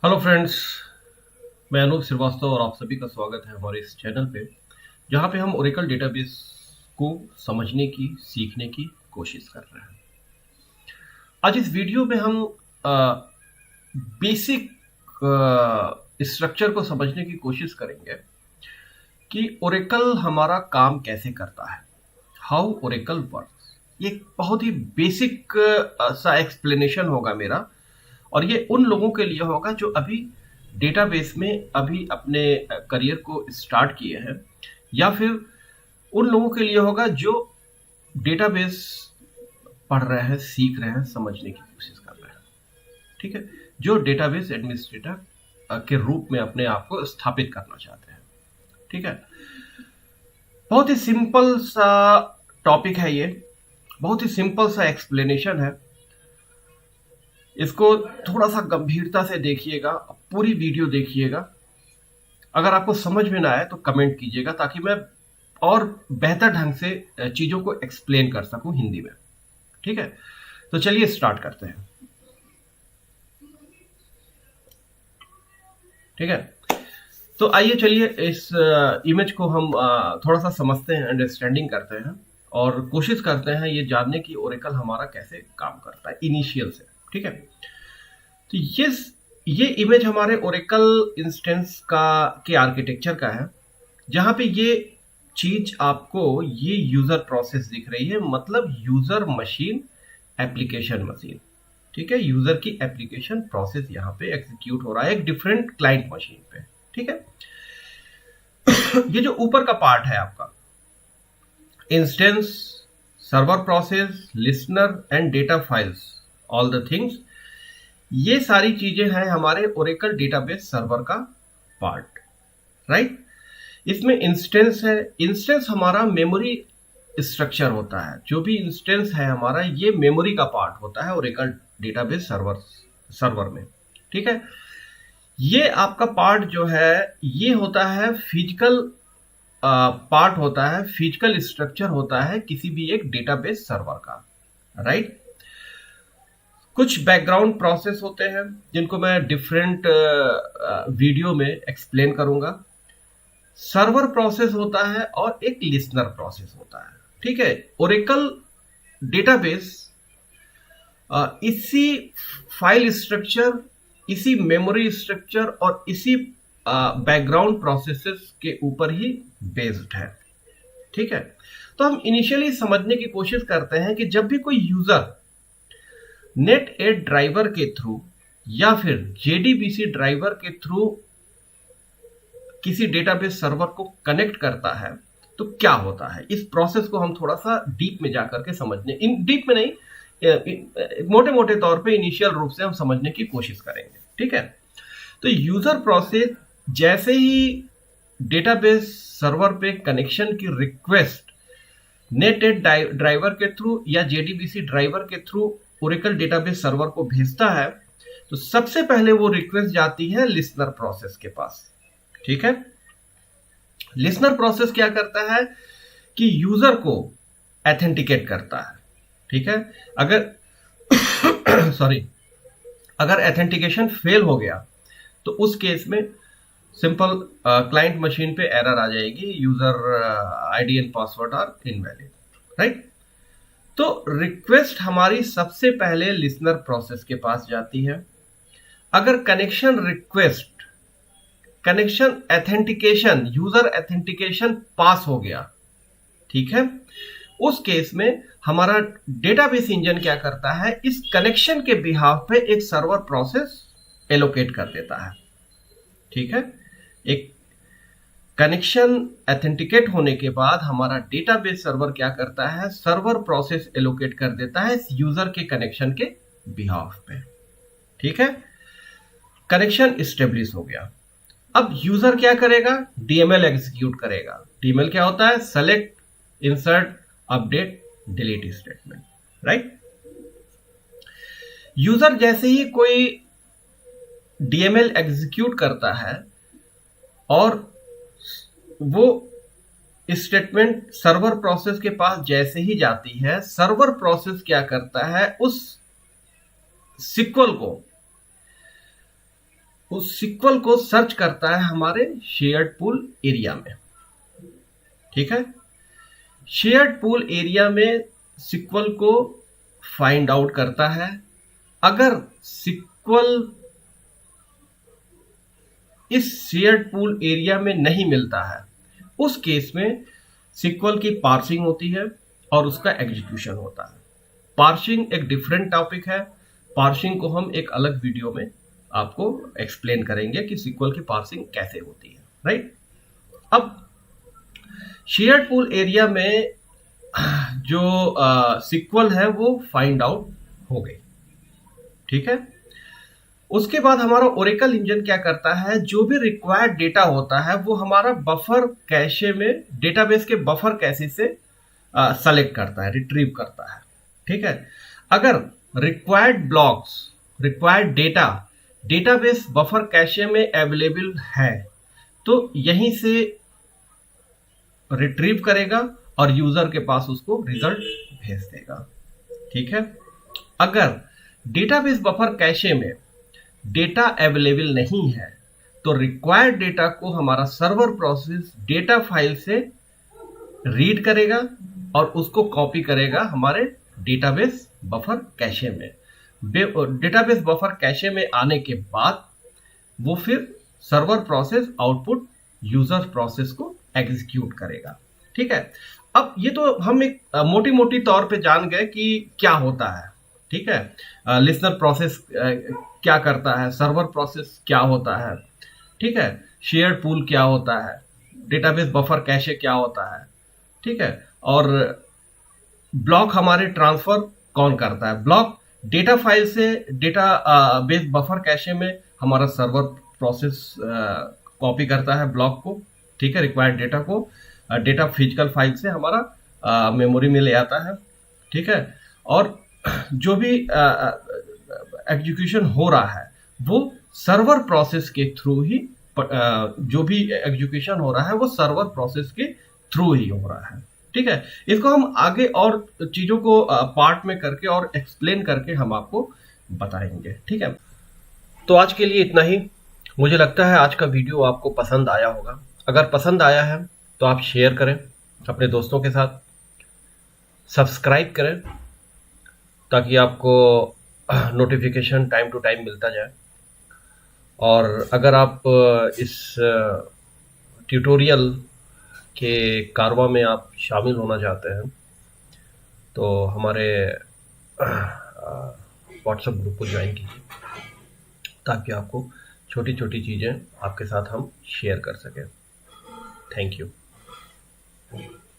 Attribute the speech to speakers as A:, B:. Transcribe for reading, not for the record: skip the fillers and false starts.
A: Hello friends, मैं अनूप श्रीवास्तव और आप सभी का स्वागत है हमारे इस चैनल पे, जहां पे हम ओरेकल डेटाबेस को समझने की, सीखने की कोशिश कर रहे हैं। आज इस वीडियो में हम बेसिक स्ट्रक्चर को समझने की कोशिश करेंगे कि ओरेकल हमारा काम कैसे करता है, हाउ ओरेकल वर्क्स। ये एक बहुत ही बेसिक सा एक्सप्लेनेशन होगा मेरा, और ये उन लोगों के लिए होगा जो अभी डेटाबेस में अभी अपने करियर को स्टार्ट किए हैं, या फिर उन लोगों के लिए होगा जो डेटाबेस पढ़ रहे हैं, सीख रहे हैं, समझने की कोशिश कर रहे हैं। ठीक है, जो डेटाबेस एडमिनिस्ट्रेटर के रूप में अपने आप को स्थापित करना चाहते हैं। ठीक है, बहुत ही सिंपल सा टॉपिक है ये, बहुत ही सिंपल सा एक्सप्लेनेशन है। इसको थोड़ा सा गंभीरता से देखिएगा, पूरी वीडियो देखिएगा। अगर आपको समझ में ना आए तो कमेंट कीजिएगा, ताकि मैं और बेहतर ढंग से चीजों को एक्सप्लेन कर सकूं हिंदी में। ठीक है, तो चलिए स्टार्ट करते हैं। ठीक है, तो आइए चलिए इस इमेज को हम थोड़ा सा समझते हैं, अंडरस्टैंडिंग करते हैं, और कोशिश करते हैं ये जानने की ओरेकल हमारा कैसे काम करता है इनिशियल से। ठीक है, तो ये इमेज हमारे ओरेकल इंस्टेंस के आर्किटेक्चर का है, जहां पे ये चीज आपको ये यूजर प्रोसेस दिख रही है, मतलब यूजर मशीन, एप्लीकेशन मशीन। ठीक है, यूजर की एप्लीकेशन प्रोसेस यहाँ पे एग्जीक्यूट हो रहा है एक डिफरेंट क्लाइंट मशीन पे। ठीक है, ये जो ऊपर का पार्ट है आपका, instance, server process, listener and data files, all the things, ये सारी चीजें हैं हमारे ओरेकल डेटाबेस सर्वर का पार्ट। राइट, इसमें इंस्टेंस है। इंस्टेंस हमारा मेमोरी स्ट्रक्चर होता है। जो भी इंस्टेंस है हमारा, ये मेमोरी का पार्ट होता है ओरेकल डेटाबेस सर्वर में। ठीक है, ये आपका पार्ट जो है ये होता है फिजिकल पार्ट होता है, फिजिकल स्ट्रक्चर होता है किसी भी एक डेटाबेस सर्वर का। राइट, कुछ बैकग्राउंड प्रोसेस होते हैं जिनको मैं डिफरेंट वीडियो में एक्सप्लेन करूंगा। सर्वर प्रोसेस होता है और एक लिसनर प्रोसेस होता है। ठीक है, ओरेकल डेटाबेस इसी फाइल स्ट्रक्चर, इसी मेमोरी स्ट्रक्चर और इसी बैकग्राउंड प्रोसेसेस के ऊपर ही बेस्ड है। ठीक है, तो हम इनिशियली समझने की कोशिश करते हैं कि जब भी कोई यूजर नेट एड ड्राइवर के थ्रू या फिर जेडीबीसी ड्राइवर के थ्रू किसी डेटाबेस सर्वर को कनेक्ट करता है तो क्या होता है। इस प्रोसेस को हम थोड़ा सा डीप में जाकर के समझने, इन डीप में नहीं, मोटे मोटे तौर पे इनिशियल रूप से हम समझने की कोशिश करेंगे। ठीक है, तो यूजर प्रोसेस जैसे ही डेटाबेस सर्वर पे कनेक्शन की रिक्वेस्ट नेट एड ड्राइवर के थ्रू या जेडीबीसी ड्राइवर के थ्रू ओरेकल डेटाबेस सर्वर को भेजता है, तो सबसे पहले वो रिक्वेस्ट जाती है लिसनर प्रोसेस के पास। ठीक है, लिसनर प्रोसेस क्या करता है कि यूजर को एथेंटिकेट करता है। ठीक है, अगर सॉरी अगर एथेंटिकेशन फेल हो गया तो उस केस में सिंपल क्लाइंट मशीन पे एरर आ जाएगी, user ID and password are invalid. Right, तो रिक्वेस्ट हमारी सबसे पहले लिसनर प्रोसेस के पास जाती है। अगर कनेक्शन एथेंटिकेशन, यूजर एथेंटिकेशन पास हो गया, ठीक है, उस केस में हमारा डेटाबेस इंजन क्या करता है, इस कनेक्शन के बिहाफ पे एक सर्वर प्रोसेस एलोकेट कर देता है। ठीक है, एक कनेक्शन एथेंटिकेट होने के बाद हमारा डेटाबेस सर्वर क्या करता है, सर्वर प्रोसेस एलोकेट कर देता है इस यूजर के कनेक्शन के बिहाफ पे। ठीक है, कनेक्शन स्टेब्लिश हो गया। अब यूजर क्या करेगा, डीएमएल एग्जीक्यूट करेगा। डीएमएल क्या होता है, select, insert, update, delete statement. Right, user जैसे ही कोई डीएमएल एग्जीक्यूट करता है और वो स्टेटमेंट सर्वर प्रोसेस के पास जैसे ही जाती है, सर्वर प्रोसेस क्या करता है, उस सिक्वल को उस सिक्वल को सर्च करता है हमारे शेयर्ड पूल एरिया में। ठीक है, शेयर्ड पूल एरिया में सिक्वल को फाइंड आउट करता है। अगर सिक्वल इस शेयर्ड पूल एरिया में नहीं मिलता है, उस केस में सिक्वल की पार्सिंग होती है और उसका एग्जीक्यूशन होता है। पार्सिंग एक डिफरेंट टॉपिक है, पार्सिंग को हम एक अलग वीडियो में आपको एक्सप्लेन करेंगे कि सिक्वल की पार्सिंग कैसे होती है, राइट। अब शेयर्ड पूल एरिया में जो सिक्वल है वो फाइंड आउट हो गई। ठीक है, उसके बाद हमारा ओरेकल इंजन क्या करता है, जो भी रिक्वायर्ड डेटा होता है वो हमारा बफर कैशे में, डेटाबेस के बफर कैशे से सेलेक्ट करता है, रिट्रीव करता है। ठीक है, अगर required blocks, required data database buffer cache में अवेलेबल है तो यहीं से रिट्रीव करेगा और यूजर के पास उसको रिजल्ट भेज देगा। ठीक है, अगर डेटाबेस बफर कैशे में डेटा अवेलेबल नहीं है तो रिक्वायर्ड डेटा को हमारा सर्वर प्रोसेस डेटा फाइल से रीड करेगा और उसको कॉपी करेगा हमारे डेटाबेस बफर कैशे में। डेटाबेस बफर कैशे में आने के बाद वो फिर server process output user process को एग्जीक्यूट करेगा। ठीक है, अब ये तो हम एक मोटी मोटी तौर पे जान गए कि क्या होता है। ठीक है, लिसनर प्रोसेस क्या करता है, सर्वर प्रोसेस क्या होता है, ठीक है, शेयर्ड पूल क्या होता है, डेटाबेस बफर कैशे क्या होता है। ठीक है, और ब्लॉक हमारे ट्रांसफर कौन करता है, ब्लॉक डेटा फाइल से डेटा बेस बफर कैशे में हमारा सर्वर प्रोसेस कॉपी करता है ब्लॉक को। ठीक है, रिक्वायर्ड डेटा को डेटा फिजिकल फाइल से हमारा मेमोरी में ले आता है। ठीक है, और जो भी एग्जीक्यूशन हो रहा है वो सर्वर प्रोसेस के थ्रू ही, जो भी एग्जीक्यूशन हो रहा है वो सर्वर प्रोसेस के थ्रू ही हो रहा है। ठीक है, इसको हम आगे और चीजों को पार्ट में करके और एक्सप्लेन करके हम आपको बताएंगे। ठीक है, तो आज के लिए इतना ही। मुझे लगता है आज का वीडियो आपको पसंद आया होगा। अगर पसंद आया है तो आप शेयर करें अपने दोस्तों के साथ, सब्सक्राइब करें ताकि आपको नोटिफिकेशन टाइम टू टाइम मिलता जाए। और अगर आप इस ट्यूटोरियल के कारवा में आप शामिल होना चाहते हैं तो हमारे व्हाट्सएप ग्रुप को ज्वाइन कीजिए ताकि आपको छोटी छोटी चीज़ें आपके साथ हम शेयर कर सकें। Thank you.